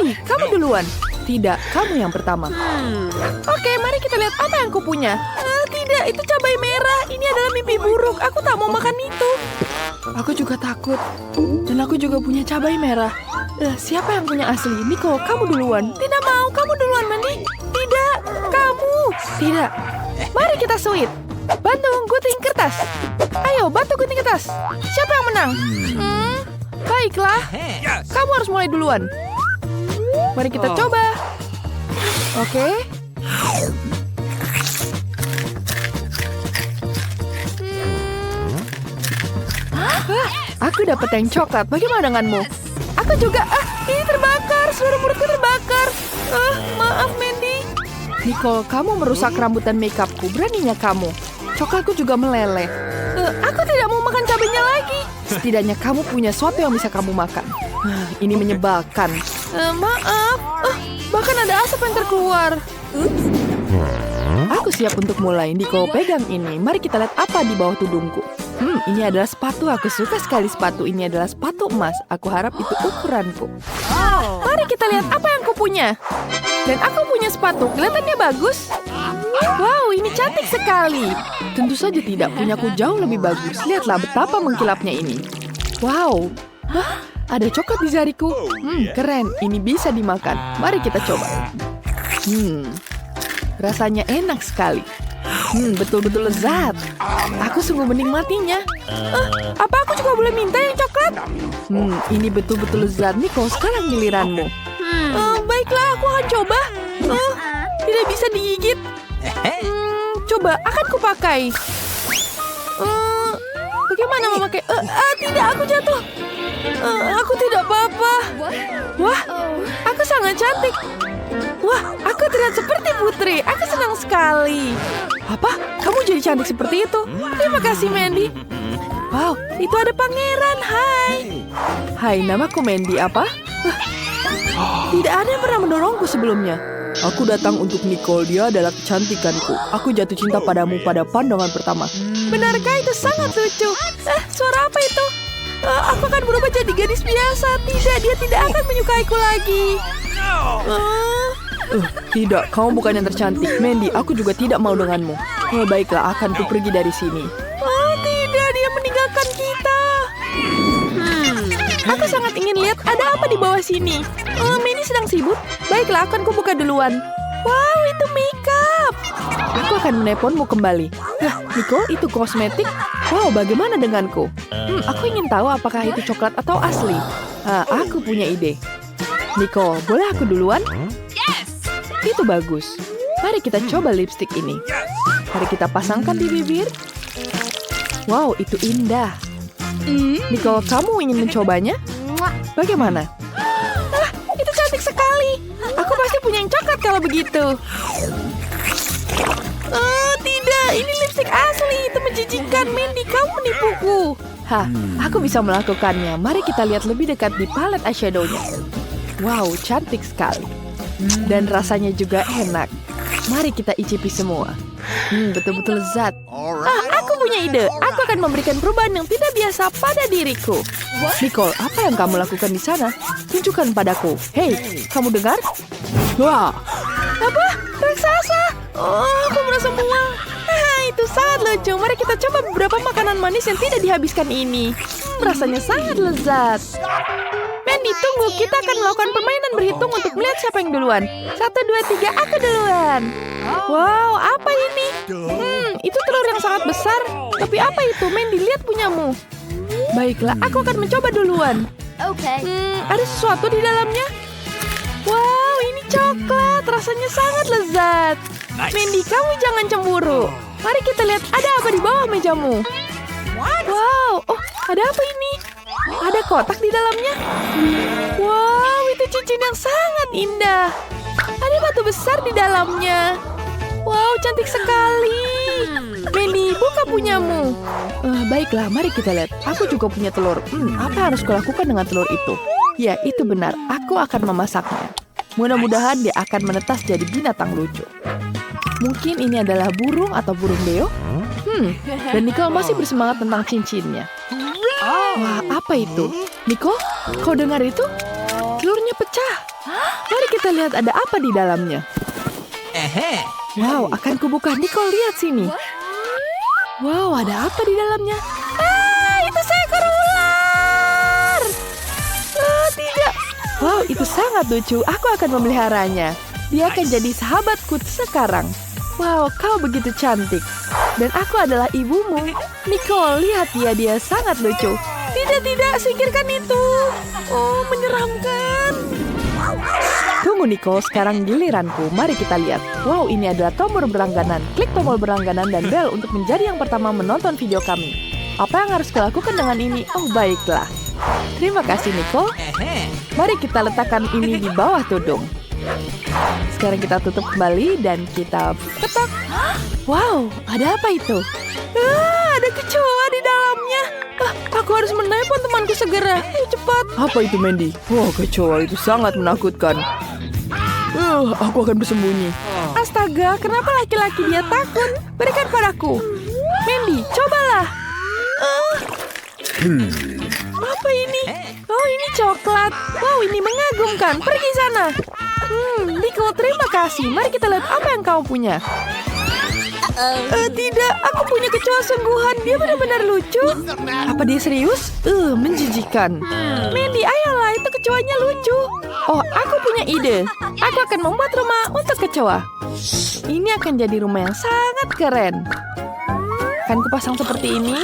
Mandy, kamu duluan. Tidak, kamu yang pertama. Oke, mari kita lihat apa yang kupunya. Tidak, itu cabai merah. Ini adalah mimpi buruk. Aku tak mau makan itu. Aku juga takut. Dan aku juga punya cabai merah. Siapa yang punya asli? Nicole, kamu duluan. Tidak mau, kamu duluan, Mandy. Tidak, kamu. Tidak. Mari kita sweet. Bantu gunting kertas. Ayo, bantu gunting kertas. Siapa yang menang? Baiklah. Kamu harus mulai duluan. Mari kita coba. Oke. Aku dapat yang coklat. Bagaimana denganmu? Aku juga. Ini terbakar. Seluruh mulutku terbakar. Maaf, Mandy. Nicole, kamu merusak rambut dan makeupku. Beraninya kamu. Coklatku juga meleleh. Aku tidak mau makan cabenya lagi. Setidaknya kamu punya sesuatu yang bisa kamu makan. Ini menyebalkan. Maaf. Bahkan ada asap yang terkeluar. Aku siap untuk mulai. Nicole, pegang ini. Mari kita lihat apa di bawah tudungku. Ini adalah sepatu. Aku suka sekali sepatu. Ini adalah sepatu emas. Aku harap itu ukuranku. Mari kita lihat apa yang kupunya. Dan aku punya sepatu. Kelihatannya bagus. Wow, ini cantik sekali. Tentu saja tidak. Punyaku jauh lebih bagus. Lihatlah betapa mengkilapnya ini. Wow. Ada coklat di jariku. Keren. Ini bisa dimakan. Mari kita coba. Rasanya enak sekali. Betul-betul lezat. Aku sungguh menikmatinya. Apa aku juga boleh minta yang coklat? Ini betul-betul lezat. Nicole, sekarang giliranmu. Baiklah, aku akan coba. Tidak bisa digigit. Coba, akan kupakai. Bagaimana memakai? Tidak, aku jatuh. Aku tidak apa-apa. Wah, aku sangat cantik. Wah, aku terlihat seperti putri. Aku senang sekali. Apa? Kamu jadi cantik seperti itu? Terima kasih, Mandy. Wow, itu ada pangeran. Hai, namaku Mandy. Apa? Tidak ada yang pernah mendorongku sebelumnya. Aku datang untuk Nicole. Dia adalah kecantikanku. Aku jatuh cinta padamu pada pandangan pertama. Benarkah itu sangat lucu? Suara apa itu? Aku akan berubah jadi gadis biasa. Tidak, dia tidak akan menyukaiku lagi. Tidak, kamu bukan yang tercantik. Mandy, aku juga tidak mau denganmu. Baiklah, akan ku pergi dari sini. Tidak, dia meninggalkan kita. Aku sangat ingin lihat ada apa di bawah sini. Mandy sedang sibuk. Baiklah, akan ku buka duluan. Wow, itu makeup. Aku akan menelponmu kembali. Nicole, itu kosmetik. Wow, bagaimana denganku? Aku ingin tahu apakah itu coklat atau asli. Aku punya ide. Nicole, boleh aku duluan? Itu bagus. Mari kita coba lipstik ini. Mari kita pasangkan di bibir. Wow, itu indah. Nicole, kamu ingin mencobanya? Bagaimana? Itu cantik sekali. Aku pasti punya yang coklat kalau begitu. Tidak, ini lipstik asli. Itu menjijikkan. Mandy, kamu menipuku. Aku bisa melakukannya. Mari kita lihat lebih dekat di palet eyeshadow-nya. Wow, cantik sekali. Dan rasanya juga enak. Mari kita icipi semua. Betul-betul lezat. Aku punya ide. Aku akan memberikan perubahan yang tidak biasa pada diriku. Nicole, apa yang kamu lakukan di sana? Tunjukkan padaku. Hei, kamu dengar? Wah. Apa? Raksasa? Aku merasa mual. Itu sangat lucu. Mari kita coba beberapa makanan manis yang tidak dihabiskan ini. Rasanya sangat lezat. Mandy, tunggu. Kita akan melakukan permainan berhitung untuk melihat siapa yang duluan. 1, 2, 3, aku duluan. Wow, apa ini? Itu telur yang sangat besar. Tapi apa itu? Mandy, lihat punyamu. Baiklah, aku akan mencoba duluan. Ada sesuatu di dalamnya? Wow, ini coklat. Rasanya sangat lezat. Mandy, kamu jangan cemburu. Mari kita lihat ada apa di bawah mejamu. Wow, ada apa ini? Ada kotak di dalamnya. Wow, itu cincin yang sangat indah. Ada batu besar di dalamnya. Wow, cantik sekali. Mandy, buka punyamu. Baiklah, mari kita lihat. Aku juga punya telur. Apa yang harus kulakukan dengan telur itu? Ya, itu benar. Aku akan memasaknya. Mudah-mudahan dia akan menetas jadi binatang lucu. Mungkin ini adalah burung atau burung beo. Dan Nicole masih bersemangat tentang cincinnya. Wah, apa itu? Nicole, kau dengar itu? Telurnya pecah. Mari kita lihat ada apa di dalamnya. Wow, akan kubuka. Nicole, lihat sini. Wow, ada apa di dalamnya? Itu seekor ular. Tidak. Wow, itu sangat lucu. Aku akan memeliharanya. Dia akan jadi sahabatku sekarang. Wow, kau begitu cantik. Dan aku adalah ibumu. Nicole, lihat dia sangat lucu. Tidak, singkirkan itu. Oh, menyeramkan. Tunggu Nicole, sekarang giliranku. Mari kita lihat. Wow, ini adalah tombol berlangganan. Klik tombol berlangganan dan bel untuk menjadi yang pertama menonton video kami. Apa yang harus kulakukan dengan ini? Oh, baiklah. Terima kasih Nicole. Mari kita letakkan ini di bawah tudung. Sekarang kita tutup kembali dan kita ketok. Wow, ada apa itu? Ada kecoa di dalamnya. Aku harus menelpon temanku segera. Ayo cepat. Apa itu, Mandy? Wah, kecoa itu sangat menakutkan. Aku akan bersembunyi. Astaga, kenapa laki-laki dia takut? Berikan padaku. Mandy, cobalah. Apa ini? Oh, ini coklat. Wow, ini mengagumkan. Pergi sana. Nicole, terima kasih. Mari kita lihat apa yang kau punya. Tidak, aku punya kecoa sungguhan. Dia benar-benar lucu. Apa dia serius? Menjijikan. Mandy, ayolah, itu kecoanya lucu. Oh, aku punya ide. Aku akan membuat rumah untuk kecoa. Ini akan jadi rumah yang sangat keren. Akan kupasang seperti ini.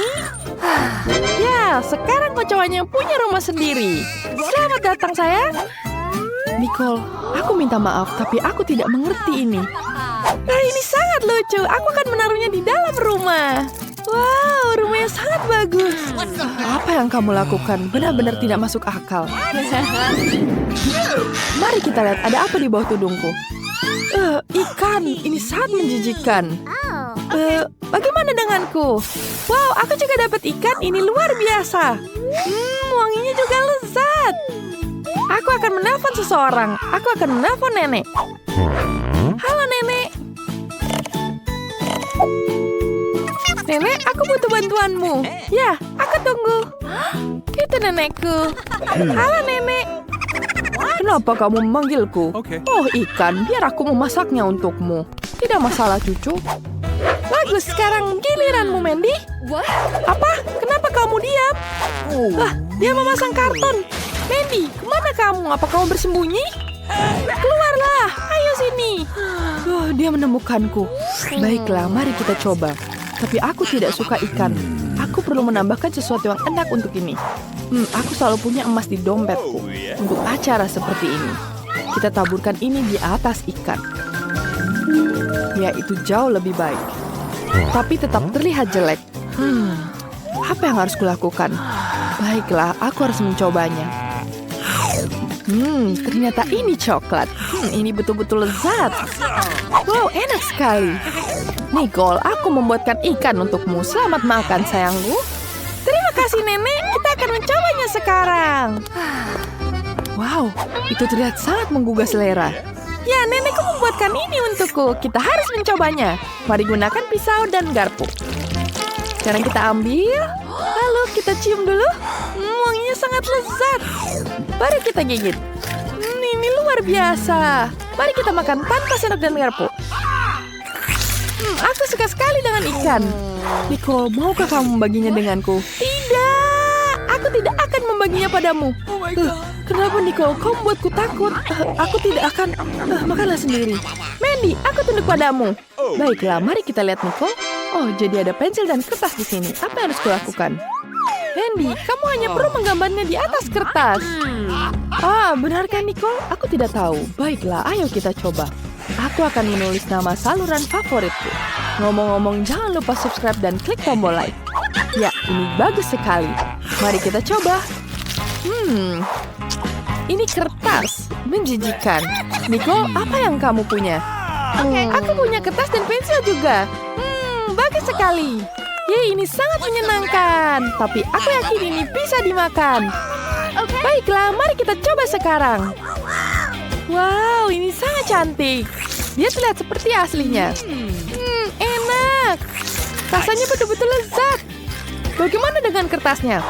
Ya, sekarang kecoanya punya rumah sendiri. Selamat datang, sayang. Nicole, aku minta maaf, tapi aku tidak mengerti ini. Ini sangat lucu. Aku akan menaruhnya di dalam rumah. Wow, rumahnya sangat bagus. Apa yang kamu lakukan? Benar-benar tidak masuk akal. Mari kita lihat ada apa di bawah tudungku. Ikan. Ini sangat menjijikkan. Bagaimana denganku? Wow, aku juga dapat ikan. Ini luar biasa. Wanginya juga lezat. Aku akan menelpon seseorang. Aku akan menelpon nenek. Halo, nenek. Nenek, aku butuh bantuanmu. Ya, aku tunggu. Itu nenekku. Halo, nenek. Kenapa kamu memanggilku? Oh, ikan. Biar aku memasaknya untukmu. Tidak masalah, cucu. Bagus, sekarang giliranmu, Mandy. Apa? Kenapa kamu diam? Dia memasang karton. Mandy, kemana kamu? Apa kamu bersembunyi? Keluarlah, ayo sini. Dia menemukanku. Baiklah, mari kita coba. Tapi aku tidak suka ikan. Aku perlu menambahkan sesuatu yang enak untuk ini. Aku selalu punya emas di dompetku. Untuk acara seperti ini. Kita taburkan ini di atas ikan. Ya, itu jauh lebih baik. Tapi tetap terlihat jelek. Apa yang harus kulakukan? Baiklah, aku harus mencobanya. Ternyata ini coklat. Ini betul-betul lezat. Wow, enak sekali. Nicole, aku membuatkan ikan untukmu. Selamat makan, sayangku. Terima kasih, nenek. Kita akan mencobanya sekarang. Wow, itu terlihat sangat menggugah selera. Ya, nenekku membuatkan ini untukku. Kita harus mencobanya. Mari gunakan pisau dan garpu. Sekarang kita ambil. Lalu kita cium dulu. Wanginya sangat lezat. Mari kita gigit. Ini luar biasa. Mari kita makan tanpa sendok dan garpu. Aku suka sekali dengan ikan. Nicole, maukah kamu membaginya denganku? Tidak, aku tidak akan membaginya padamu. Kenapa, Nicole? Kau membuatku takut. Aku tidak akan. Makanlah sendiri. Mandy, aku tunduk padamu. Baiklah, mari kita lihat, Nicole. Oh, jadi ada pensil dan kertas di sini. Apa yang harus kulakukan? Mandy, kamu hanya perlu menggambarnya di atas kertas. Benarkah, Nicole? Aku tidak tahu. Baiklah, ayo kita coba. Aku akan menulis nama saluran favoritku. Ngomong-ngomong, jangan lupa subscribe dan klik tombol like. Ya, ini bagus sekali. Mari kita coba. Ini kertas. Menjijikan. Nicole, apa yang kamu punya? Aku punya kertas dan pensil juga. Bagus sekali. Yeay, ini sangat menyenangkan. Tapi aku yakin ini bisa dimakan. Baiklah, mari kita coba sekarang. Wow, ini sangat cantik. Dia terlihat seperti aslinya. Enak. Rasanya betul-betul lezat. Bagaimana dengan kertasnya?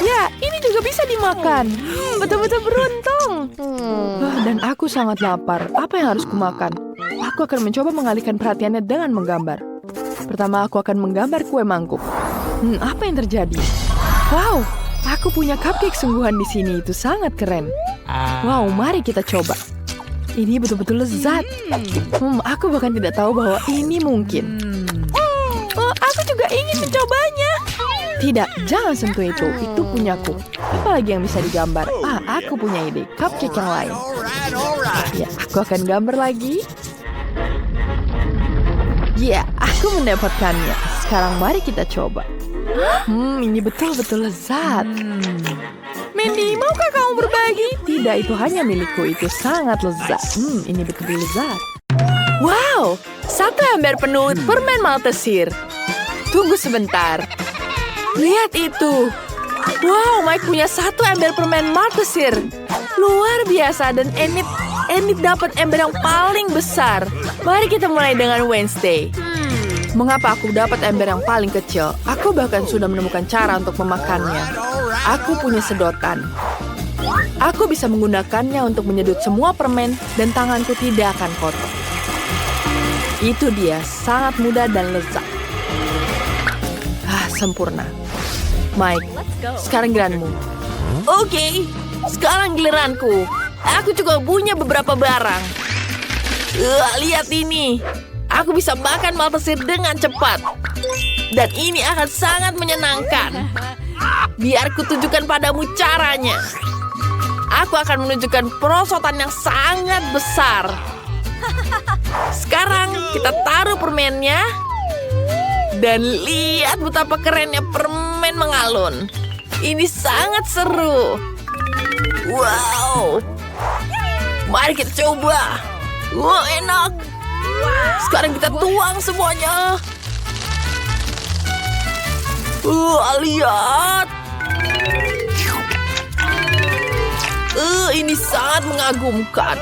Ya, ini juga bisa dimakan. Betul-betul beruntung. Dan aku sangat lapar. Apa yang harus kumakan? Aku akan mencoba mengalihkan perhatiannya dengan menggambar. Pertama, aku akan menggambar kue mangkuk. Apa yang terjadi? Wow, aku punya cupcake sungguhan di sini. Itu sangat keren. Wow, mari kita coba. Ini betul-betul lezat. Aku bahkan tidak tahu bahwa ini mungkin. Oh, aku juga ingin mencobanya. Tidak, jangan sentuh itu. Itu punyaku. Apa lagi yang bisa digambar? Aku punya ide. Cupcake yang lain. Ya, aku akan gambar lagi. Ya, aku mendapatkannya. Sekarang mari kita coba. Ini betul-betul lezat. Mandy, maukah kamu berbagi? Tidak, itu hanya milikku. Itu sangat lezat. Ini betul-betul lezat. Wow, satu ember penuh permen Maltesir. Tunggu sebentar. Lihat itu. Wow, Mike punya satu ember permen Maltesir. Luar biasa, dan Enid dapat ember yang paling besar. Mari kita mulai dengan Wednesday. Mengapa aku dapat ember yang paling kecil? Aku bahkan sudah menemukan cara untuk memakannya. Aku punya sedotan. Aku bisa menggunakannya untuk menyedot semua permen dan tanganku tidak akan kotor. Itu dia, sangat mudah dan lezat. Sempurna. Mike, sekarang giliranmu. Oke, sekarang giliranku. Aku juga punya beberapa barang. Lihat ini. Aku bisa makan Maltesir dengan cepat. Dan ini akan sangat menyenangkan. Biar kutunjukkan padamu caranya. Aku akan menunjukkan perosotan yang sangat besar. Sekarang kita taruh permennya. Dan lihat betapa kerennya permen mengalun. Ini sangat seru. Wow. Mari kita coba. Wow, enak. Sekarang kita tuang semuanya. Lihat. Ini sangat mengagumkan.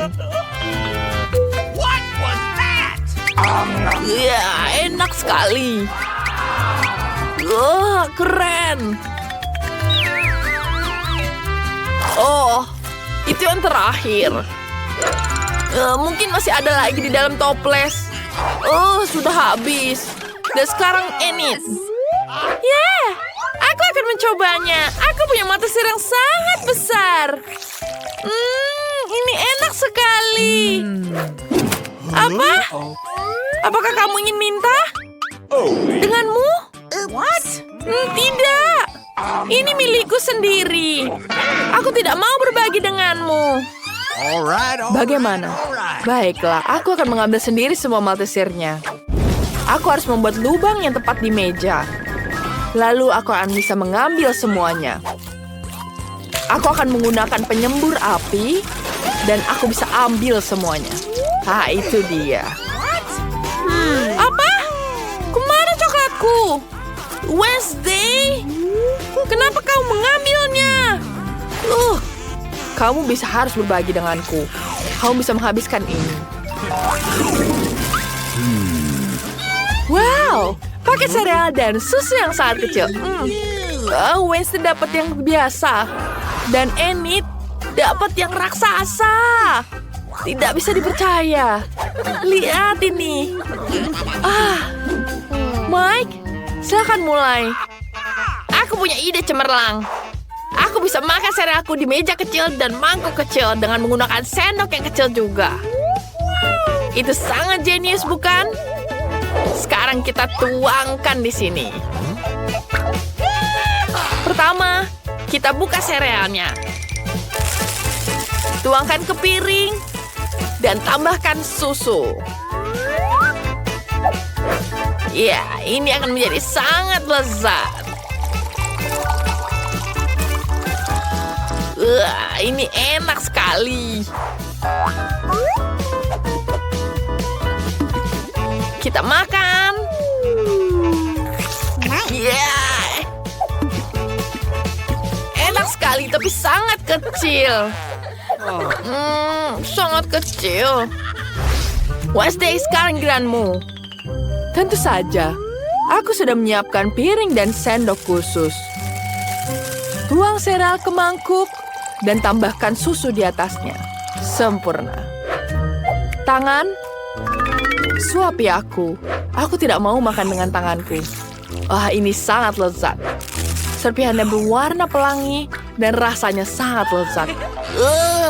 Ya, enak sekali. Keren. Oh, itu yang terakhir. Mungkin masih ada lagi di dalam toples. Sudah habis. Dan sekarang Enid. Aku akan mencobanya. Aku punya Maltesir yang sangat besar. Ini enak sekali. Apa? Apakah kamu ingin minta? Denganmu? What? Tidak. Ini milikku sendiri. Aku tidak mau berbagi denganmu. Bagaimana? Baiklah, aku akan mengambil sendiri semua Maltesirnya. Aku harus membuat lubang yang tepat di meja. Lalu aku akan bisa mengambil semuanya. Aku akan menggunakan penyembur api. Dan aku bisa ambil semuanya. Itu dia. Apa? Kemana coklatku? Wednesday? Kenapa kau mengambilnya? Kamu harus berbagi denganku. Kamu bisa menghabiskan ini. Wow, pakai sereal dan susu yang sangat kecil. Wednesday dapat yang biasa. Dan Enid dapat yang raksasa. Tidak bisa dipercaya. Lihat ini. Mike, silakan mulai. Aku punya ide cemerlang. Aku bisa makan serealku di meja kecil dan mangkuk kecil dengan menggunakan sendok yang kecil juga. Itu sangat jenius, bukan? Sekarang kita tuangkan di sini. Pertama, kita buka serealnya. Tuangkan ke piring dan tambahkan susu. Ya, ini akan menjadi sangat lezat. Ini enak sekali. Kita makan. Enak sekali, tapi sangat kecil. Sangat kecil. Wednesday, sekarang giliranmu. Tentu saja. Aku sudah menyiapkan piring dan sendok khusus. Tuang sereal ke mangkuk dan tambahkan susu di atasnya. Sempurna. Tangan, suapi aku. Aku tidak mau makan dengan tanganku. Ini sangat lezat. Serpihannya berwarna pelangi dan rasanya sangat lezat.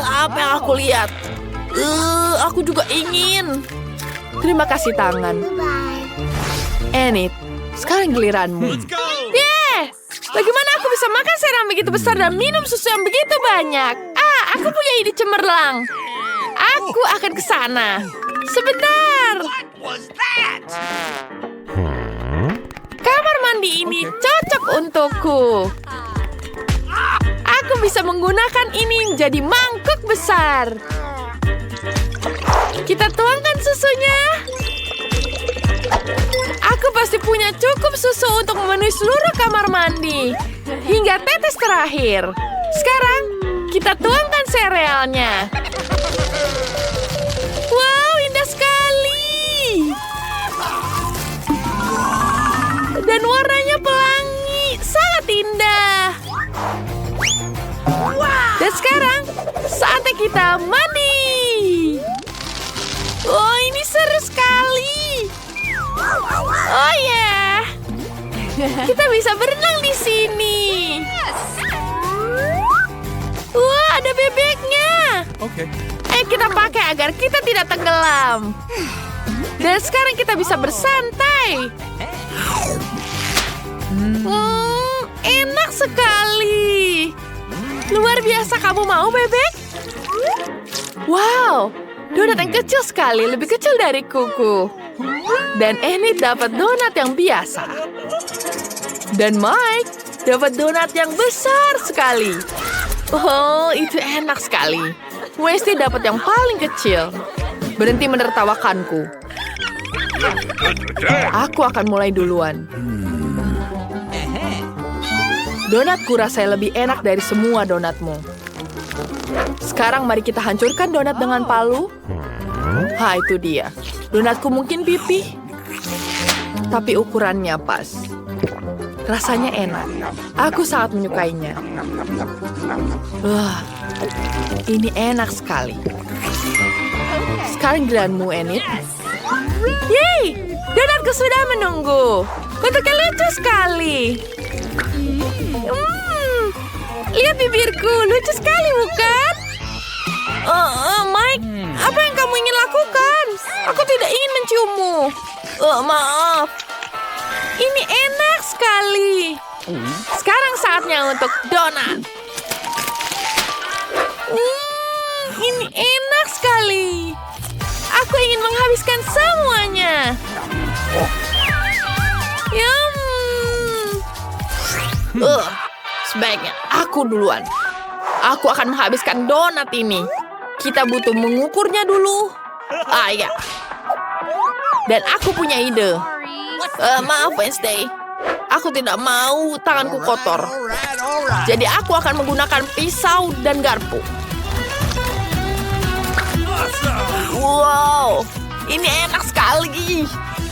Apa yang aku lihat? Aku juga ingin. Terima kasih tangan. Enid, sekarang giliranmu. Bagaimana aku bisa makan sereal begitu besar dan minum susu yang begitu banyak? Aku punya ide cemerlang. Aku akan ke sana. Sebentar. Kamar mandi ini cocok untukku. Aku bisa menggunakan ini menjadi mangkuk besar. Kita tuangkan susunya. Aku pasti punya cukup susu untuk memenuhi seluruh kamar mandi. Hingga tetes terakhir. Sekarang, kita tuangkan serealnya. Wow, indah sekali. Dan warnanya pelangi. Sangat indah. Dan sekarang, saatnya kita mandi. Oh, ini seru sekali. Oh ya, kita bisa berenang di sini. Wah, ada bebeknya. Oke. Kita pakai agar kita tidak tenggelam. Dan sekarang kita bisa bersantai. Enak sekali. Luar biasa, kamu mau bebek? Wow, donat yang kecil sekali, lebih kecil dari kuku. Dan Enid dapat donat yang biasa. Dan Mike dapat donat yang besar sekali. Oh, itu enak sekali. Westy dapat yang paling kecil. Berhenti menertawakanku. Aku akan mulai duluan. Donatku rasanya lebih enak dari semua donatmu. Sekarang mari kita hancurkan donat dengan palu. Itu dia. Donatku mungkin pipih, tapi ukurannya pas. Rasanya enak. Aku sangat menyukainya. Ini enak sekali. Sekarang giliranmu, Enid. Yeay! Donatku sudah menunggu. Bentuknya lucu sekali. Lihat bibirku, lucu sekali bukan? Mike, apa yang kamu ingin lakukan? Aku tidak ingin menciummu. Maaf. Ini enak sekali. Sekarang saatnya untuk donat. Ini enak sekali. Aku ingin menghabiskan semuanya. Sebaiknya aku duluan. Aku akan menghabiskan donat ini. Kita butuh mengukurnya dulu. Ya. Dan aku punya ide. Maaf, Wednesday. Aku tidak mau tanganku kotor. Jadi aku akan menggunakan pisau dan garpu. Wow, ini enak sekali.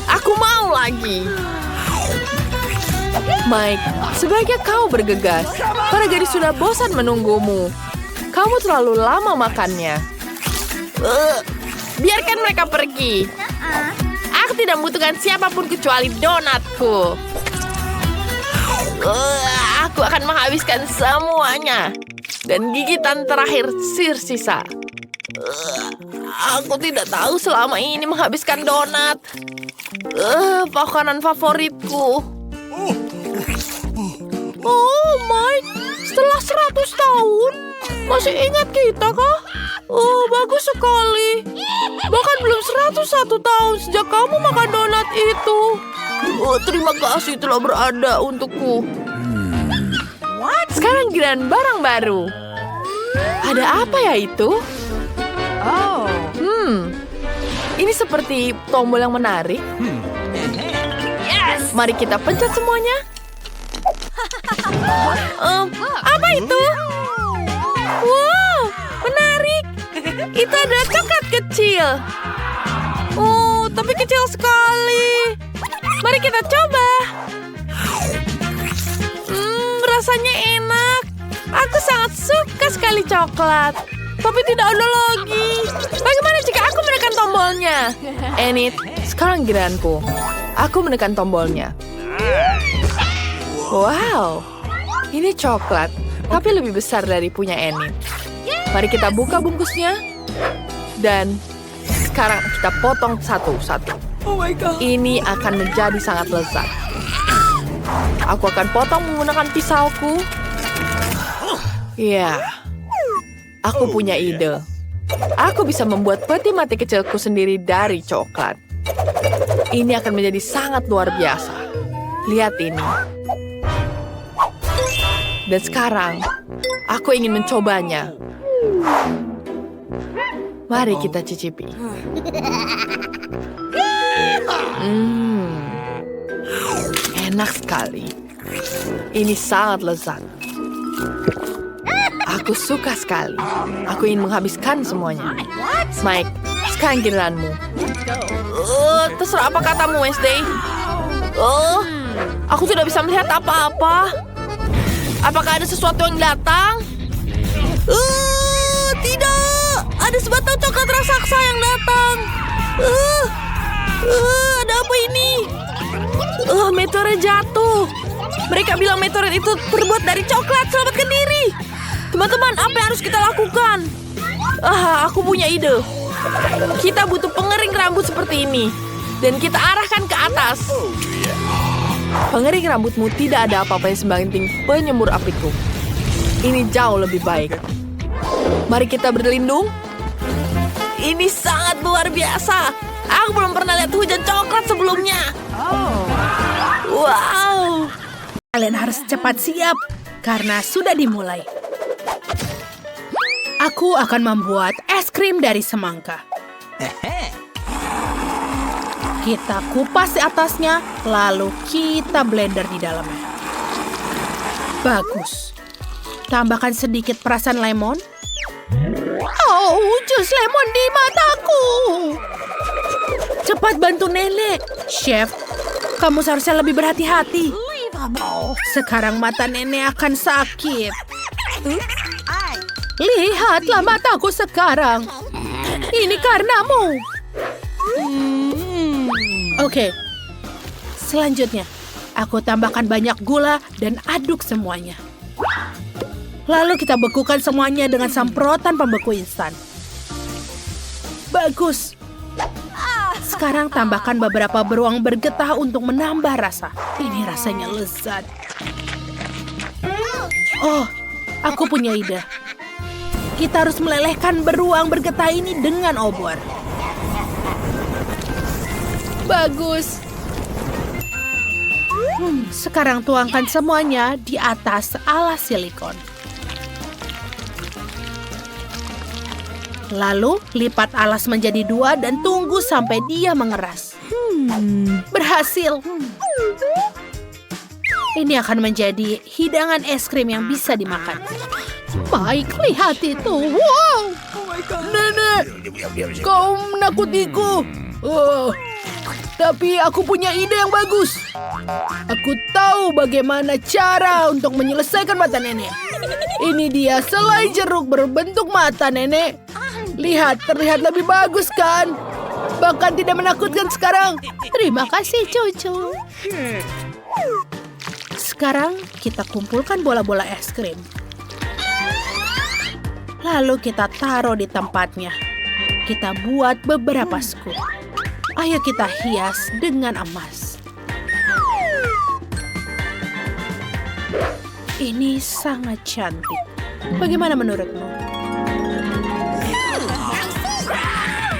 Aku mau lagi. Mike, sebaiknya kau bergegas. Para gadis sudah bosan menunggumu. Kamu terlalu lama makannya. Biarkan mereka pergi. Aku tidak membutuhkan siapapun kecuali donatku. Aku akan menghabiskan semuanya. Dan gigitan terakhir sisa. Aku tidak tahu selama ini menghabiskan donat. Makanan favoritku. Oh, Mike, setelah 100 tahun, masih ingat kita kah? Bagus sekali. Bahkan belum 101 tahun sejak kamu makan donat itu. Terima kasih telah berada untukku. Sekarang giliran barang baru. Ada apa ya itu? Ini seperti tombol yang menarik. Mari kita pencet semuanya. Apa itu? Wow, menarik. Itu adalah coklat kecil. Tapi kecil sekali. Mari kita coba. Rasanya enak. sangat suka sekali coklat. Tapi tidak ada lagi. Bagaimana jika aku menekan tombolnya? Enid, sekarang giliranku. Aku menekan tombolnya. Wow, ini coklat, tapi lebih besar dari punya Enid. Mari kita buka bungkusnya. Dan sekarang kita potong satu-satu. Oh my god. Ini akan menjadi sangat lezat. Aku akan potong menggunakan pisauku. Ya, aku punya ide. Aku bisa membuat peti mati kecilku sendiri dari coklat. Ini akan menjadi sangat luar biasa. Lihat ini. Dan sekarang, aku ingin mencobanya. Mari kita cicipi. Enak sekali. Ini sangat lezat. Aku suka sekali. Aku ingin menghabiskan semuanya. Mike, sekarang giliranmu. Terserah apa katamu, Wednesday. Aku tidak bisa melihat apa-apa. Apakah ada sesuatu yang datang? Tidak. Ada sebatang coklat raksasa yang datang. Ada apa ini? Meteorit jatuh. Mereka bilang meteorit itu terbuat dari coklat. Selamatkan diri. Teman-teman, apa yang harus kita lakukan? Aku punya ide. Kita butuh pengering rambut seperti ini. Dan kita arahkan ke atas. Pengering rambutmu tidak ada apa-apanya sebanding penyembur apiku. Ini jauh lebih baik. Mari kita berlindung. Ini sangat luar biasa. Aku belum pernah lihat hujan coklat sebelumnya. Wow. Kalian harus cepat siap, karena sudah dimulai. Aku akan membuat es krim dari semangka. Kita kupas di atasnya, lalu kita blender di dalamnya. Bagus. Tambahkan sedikit perasan lemon. Oh, jus lemon di mataku. Cepat bantu nenek. Chef, kamu seharusnya lebih berhati-hati. Sekarang mata nenek akan sakit. Lihatlah mataku sekarang. Ini karenamu. Oke. Selanjutnya, aku tambahkan banyak gula dan aduk semuanya. Lalu kita bekukan semuanya dengan semprotan pembeku instan. Bagus. Sekarang tambahkan beberapa beruang bergetah untuk menambah rasa. Ini rasanya lezat. Oh, aku punya ide. Kita harus melelehkan beruang bergetah ini dengan obor. Bagus. Sekarang tuangkan semuanya di atas alas silikon. Lalu lipat alas menjadi 2 dan tunggu sampai dia mengeras. Berhasil. Ini akan menjadi hidangan es krim yang bisa dimakan. Baik, lihat itu. Wow. Nenek, kau menakutiku. Tapi aku punya ide yang bagus. Aku tahu bagaimana cara untuk menyelesaikan mata nenek. Ini dia selai jeruk berbentuk mata nenek. Lihat, terlihat lebih bagus kan? Bahkan tidak menakutkan sekarang. Terima kasih, cucu. Sekarang kita kumpulkan bola-bola es krim. Lalu kita taruh di tempatnya. Kita buat beberapa scoop. Ayo kita hias dengan emas. Ini sangat cantik. Bagaimana menurutmu?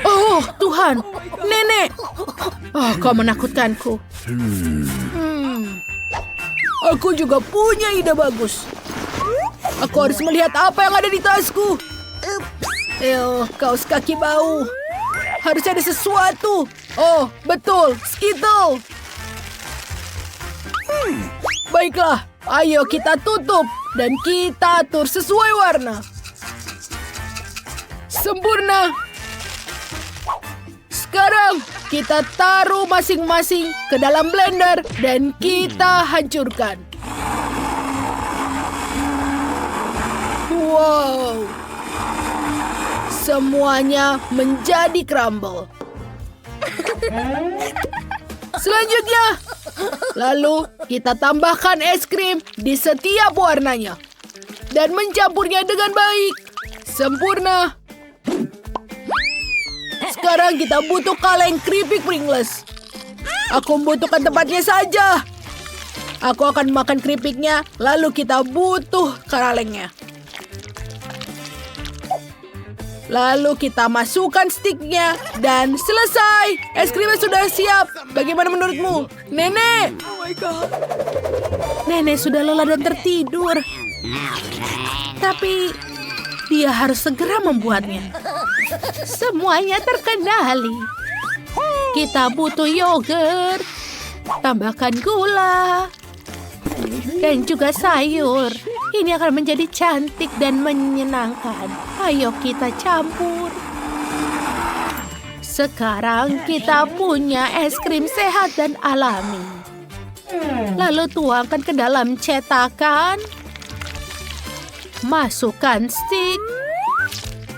Oh, Tuhan! Nenek! Kau menakutkanku. Aku juga punya ide bagus. Aku harus melihat apa yang ada di tasku. Kaos kaki bau. Harus ada sesuatu. Oh, betul. Skittle. Baiklah. Ayo kita tutup. Dan kita atur sesuai warna. Sempurna. Sekarang kita taruh masing-masing ke dalam blender. Dan kita hancurkan. Wow. Semuanya menjadi crumble. Selanjutnya, lalu kita tambahkan es krim di setiap warnanya. Dan mencampurnya dengan baik. Sempurna. Sekarang kita butuh kaleng keripik Pringles. Aku membutuhkan tempatnya saja. Aku akan makan keripiknya, lalu kita butuh kalengnya. Lalu kita masukkan stiknya dan selesai. Es krimnya sudah siap. Bagaimana menurutmu, Nenek? Oh my God. Nenek sudah lelah dan tertidur. Tapi dia harus segera membuatnya. Semuanya terkendali. Kita butuh yogurt, tambahkan gula, dan juga sayur. Ini akan menjadi cantik dan menyenangkan. Ayo kita campur. Sekarang kita punya es krim sehat dan alami. Lalu tuangkan ke dalam cetakan. Masukkan stik.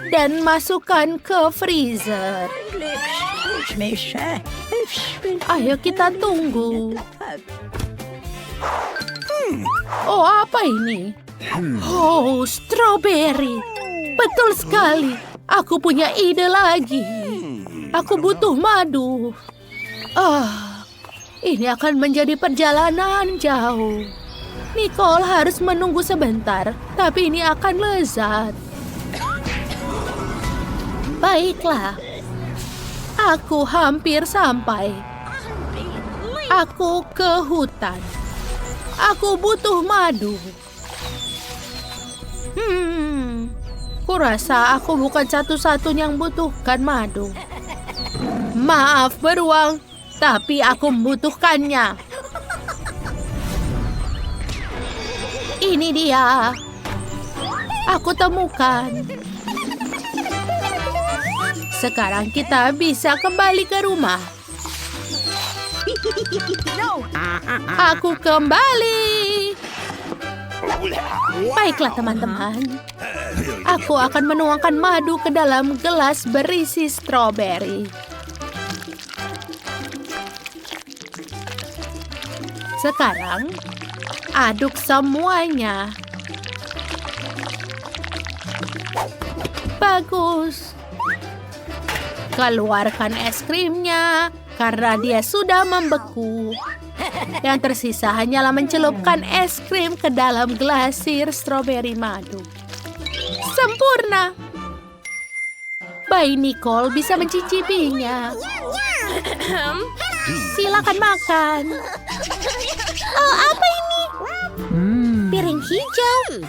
Dan masukkan ke freezer. Ayo kita tunggu. Oh, apa ini? Oh, strawberry. Betul sekali. Aku punya ide lagi. Aku butuh madu. Ini akan menjadi perjalanan jauh. Nicole harus menunggu sebentar, tapi ini akan lezat. Baiklah. Aku hampir sampai. Aku ke hutan. Aku butuh madu. Kurasa aku bukan satu-satunya yang butuhkan madu. Maaf beruang, tapi aku membutuhkannya. Ini dia. Aku temukan. Sekarang kita bisa kembali ke rumah. Aku kembali. Baiklah teman-teman. Aku akan menuangkan madu ke dalam gelas berisi stroberi. Sekarang, aduk semuanya. Bagus. Keluarkan es krimnya karena dia sudah membeku. Yang tersisa hanyalah mencelupkan es krim ke dalam glasir stroberi madu. Sempurna. Bayi Nicole bisa mencicipinya. Silakan makan. Oh, apa ini? Piring hijau.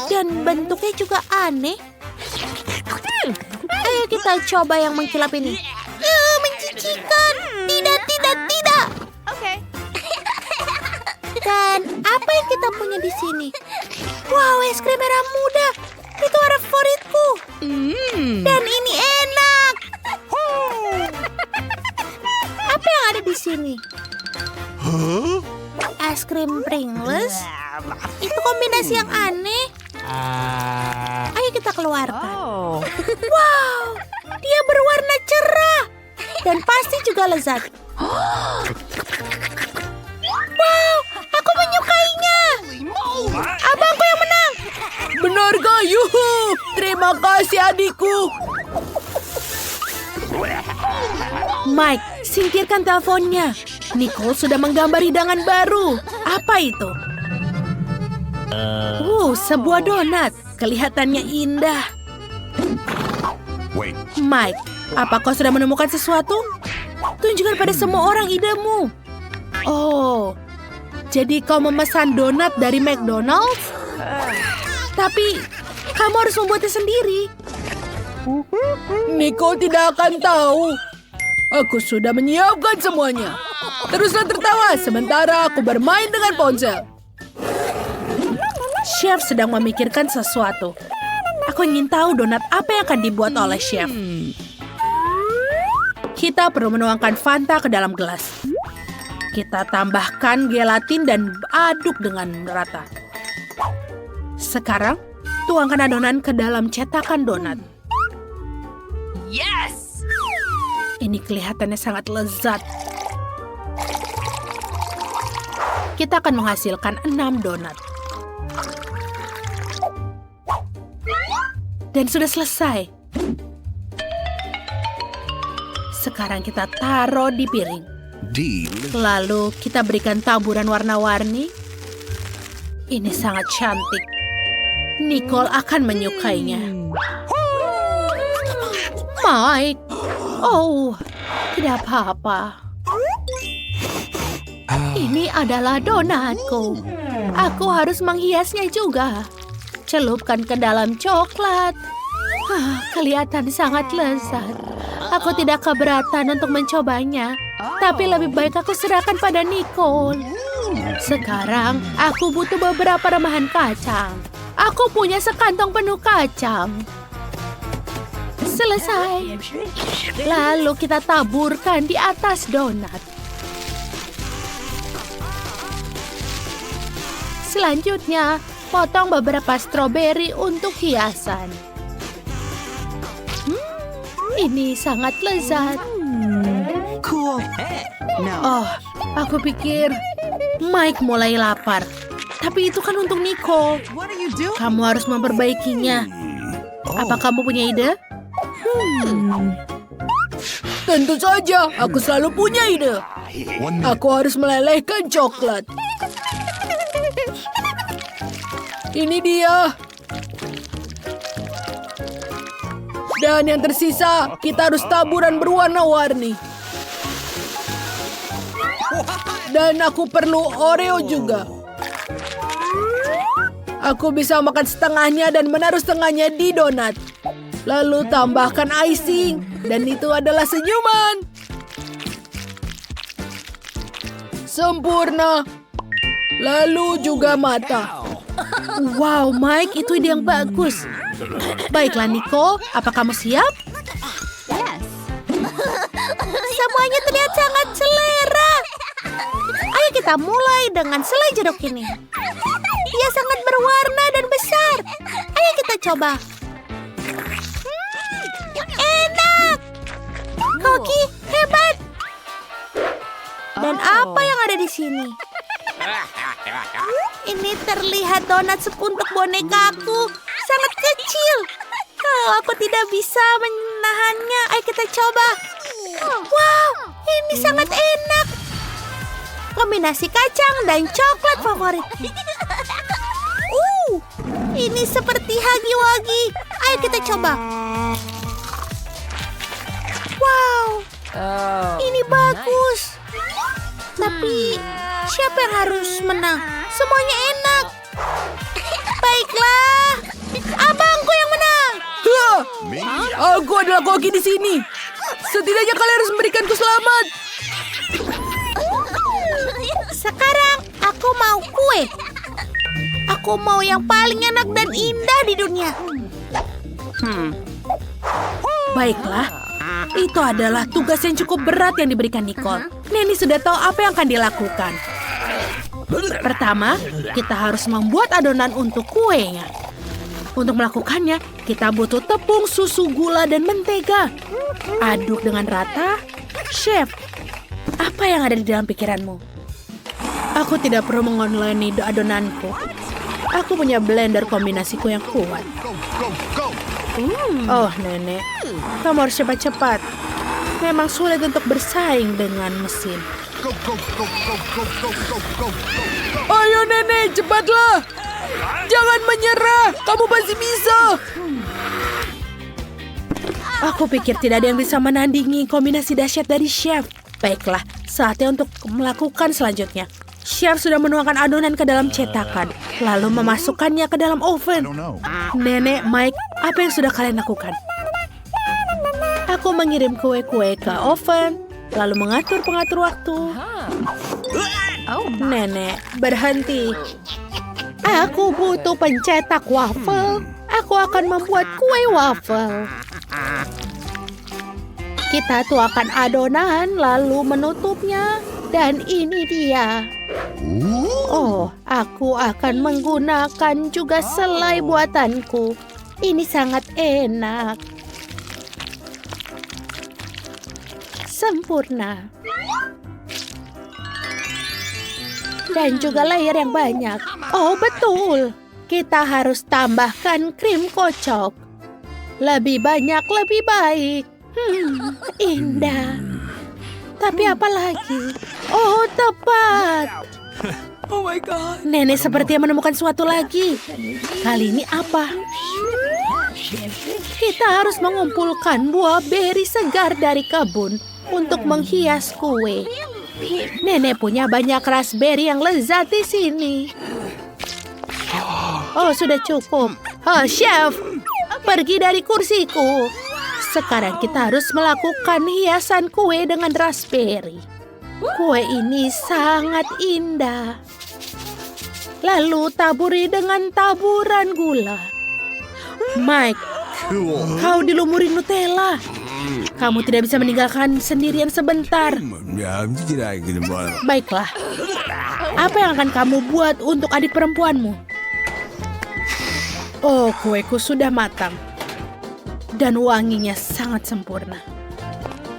Dan bentuknya juga aneh. Ayo kita coba yang mengkilap ini. Menjijikan. Tidak, tidak, tidak. Oke. Dan apa yang kita punya di sini? Wow, es krim merah muda. Itu warna favoritku. Dan ini enak. Apa yang ada di sini? Es krim Pringles? Itu kombinasi yang aneh. Ayo kita keluarkan. Wow, dia berwarna cerah. Dan pasti juga lezat. Wow, aku menyukainya. Abangku yang menang. Benarkah? Yuhu. Terima kasih adikku. Mike, singkirkan teleponnya. Nicole sudah menggambar hidangan baru. Apa itu? Sebuah donat. Kelihatannya indah. Mike, apa kau sudah menemukan sesuatu? Tunjukkan pada semua orang idemu. Oh, jadi kau memesan donat dari McDonald's? Tapi, kamu harus membuatnya sendiri. Nicole tidak akan tahu. Aku sudah menyiapkan semuanya. Teruslah tertawa sementara aku bermain dengan ponsel. Chef sedang memikirkan sesuatu. Aku ingin tahu donat apa yang akan dibuat oleh chef. Kita perlu menuangkan Fanta ke dalam gelas. Kita tambahkan gelatin dan aduk dengan merata. Sekarang, tuangkan adonan ke dalam cetakan donat. Yes! Ini kelihatannya sangat lezat. Kita akan menghasilkan 6 donat. Dan sudah selesai. Sekarang kita taruh di piring. Lalu kita berikan taburan warna-warni. Ini sangat cantik. Nicole akan menyukainya. Mike. Oh, tidak apa-apa. Ini adalah donatku. Aku harus menghiasnya juga. Celupkan ke dalam coklat. Kelihatan sangat lezat. Aku tidak keberatan untuk mencobanya. Tapi lebih baik aku serahkan pada Nicole. Sekarang aku butuh beberapa remahan kacang. Aku punya sekantong penuh kacang. Selesai. Lalu kita taburkan di atas donat. Selanjutnya, potong beberapa stroberi untuk hiasan. Ini sangat lezat. Cool. No. Oh, aku pikir Mike mulai lapar. Tapi itu kan untuk Nicole. What are you doing? Kamu harus memperbaikinya. Apa kamu punya ide? Tentu saja, aku selalu punya ide. Aku harus melelehkan coklat. Ini dia. Dan yang tersisa, kita harus taburan berwarna-warni. Dan aku perlu Oreo juga. Aku bisa makan setengahnya dan menaruh setengahnya di donat. Lalu tambahkan icing. Dan itu adalah senyuman. Sempurna. Lalu juga mata. Wow, Mike, itu ide yang bagus. Baiklah, Nicole. Apa kamu siap? Yes! Semuanya terlihat sangat selera. Ayo kita mulai dengan selai jeruk ini. Ia sangat berwarna dan besar. Ayo kita coba. Enak. Koki, hebat. Dan apa yang ada di sini? Ini terlihat donat sepuntuk bonekaku. Sangat kecil. Aku tidak bisa menahannya. Ayo kita coba. Wow, ini sangat enak. Kombinasi kacang dan coklat favorit. Ini seperti hagi-wagi. Ayo kita coba. Wow, ini bagus. Tapi siapa yang harus menang? Semuanya enak. Baiklah, abangku yang menang. Aku adalah koki di sini. Setidaknya kalian harus memberikanku selamat. Sekarang aku mau kue. Aku mau yang paling enak dan indah di dunia. Baiklah, itu adalah tugas yang cukup berat yang diberikan Nicole. Neni sudah tahu apa yang akan dilakukan. Pertama, kita harus membuat adonan untuk kuenya. Untuk melakukannya, kita butuh tepung, susu, gula, dan mentega. Aduk dengan rata. Chef, apa yang ada di dalam pikiranmu? Aku tidak perlu mengoleni adonanku. Aku punya blender kombinasiku yang kuat. Oh, Nenek. Kamu harus cepat-cepat. Memang sulit untuk bersaing dengan mesin. Ayo, Nenek, cepatlah. Jangan menyerah. Kamu pasti bisa. Aku pikir tidak ada yang bisa menandingi kombinasi dahsyat dari chef. Baiklah, saatnya untuk melakukan selanjutnya. Chef sudah menuangkan adonan ke dalam cetakan, lalu memasukkannya ke dalam oven. Nenek, Mike, apa yang sudah kalian lakukan? Aku mengirim kue-kue ke oven, lalu mengatur pengatur waktu. Nenek, berhenti. Aku butuh pencetak waffle. Aku akan membuat kue waffle. Kita tuangkan adonan, lalu menutupnya. Dan ini dia. Oh, aku akan menggunakan juga selai buatanku. Ini sangat enak. Sempurna. Dan juga layer yang banyak. Oh, betul. Kita harus tambahkan krim kocok. Lebih banyak, lebih baik. Indah. Tapi apa lagi? Oh, tepat. Oh my God. Nenek seperti menemukan sesuatu lagi. Kali ini apa? Kita harus mengumpulkan buah beri segar dari kebun untuk menghias kue. Nenek punya banyak raspberry yang lezat di sini. Oh, sudah cukup. Oh, chef, pergi dari kursiku. Sekarang kita harus melakukan hiasan kue dengan raspberry. Kue ini sangat indah. Lalu taburi dengan taburan gula. Mike, kau dilumuri Nutella. Kamu tidak bisa meninggalkan sendirian sebentar. Baiklah. Apa yang akan kamu buat untuk adik perempuanmu? Oh, kueku sudah matang. Dan wanginya sangat sempurna.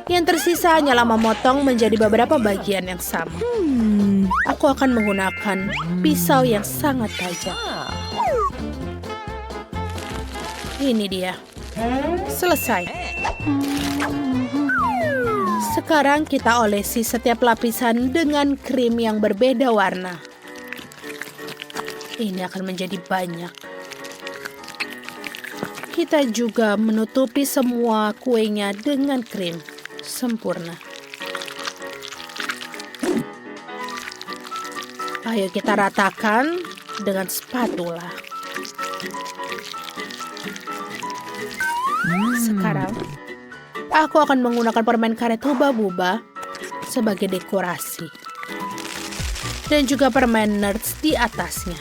Yang tersisa hanyalah memotong menjadi beberapa bagian yang sama. Aku akan menggunakan pisau yang sangat tajam. Ini dia. Selesai. Sekarang kita olesi setiap lapisan dengan krim yang berbeda warna. Ini akan menjadi banyak. Kita juga menutupi semua kuenya dengan krim. Sempurna. Ayo kita ratakan dengan spatula. Sekarang, aku akan menggunakan permen karet hubah-bubah sebagai dekorasi. Dan juga permen nerds di atasnya.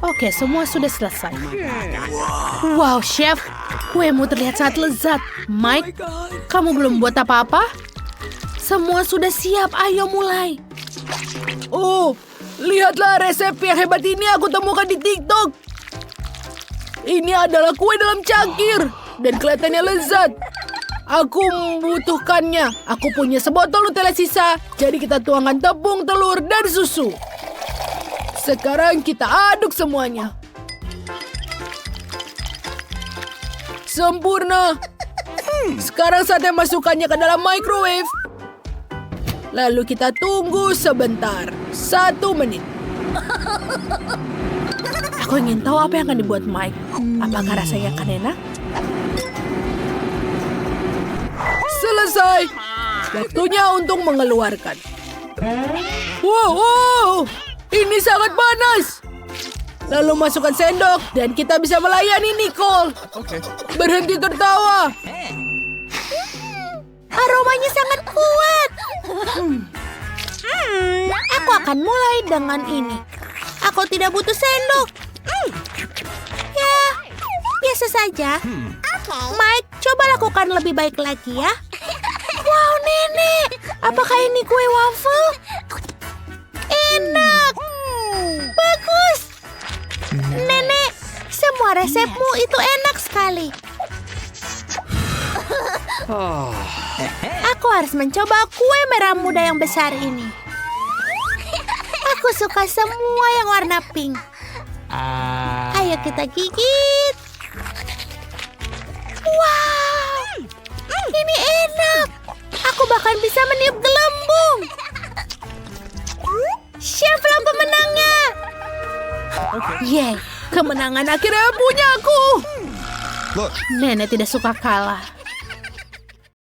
Oke, semua sudah selesai. Wow, chef, kuemu terlihat sangat lezat. Mike, kamu belum buat apa-apa? Semua sudah siap, ayo mulai. Oh, lihatlah resep yang hebat ini aku temukan di TikTok. Ini adalah kue dalam cangkir dan kelihatannya lezat. Aku membutuhkannya. Aku punya sebotol Nutella sisa, jadi kita tuangkan tepung, telur, dan susu. Sekarang kita aduk semuanya. Sempurna. Sekarang saatnya masukkannya ke dalam microwave. Lalu kita tunggu sebentar. 1 menit. Aku ingin tahu apa yang akan dibuat Mike. Apakah rasanya akan enak? Selesai. Waktunya untuk mengeluarkan. Wow. Ini sangat panas. Lalu masukkan sendok dan kita bisa melayani Nicole. Berhenti tertawa. Aromanya sangat kuat. Aku akan mulai dengan ini. Aku tidak butuh sendok. Ya, biasa saja. Mike, coba lakukan lebih baik lagi ya. Wow, Nenek. Apakah ini kue waffle? Enak. Bagus. Nenek, semua resepmu itu enak sekali. Aku harus mencoba kue merah muda yang besar ini. Aku suka semua yang warna pink. Ayo kita gigit. Wow, ini enak. Aku bahkan bisa meniup gelembung. Chef lah pemenangnya. Yeay, kemenangan akhirnya punya aku. Nenek tidak suka kalah.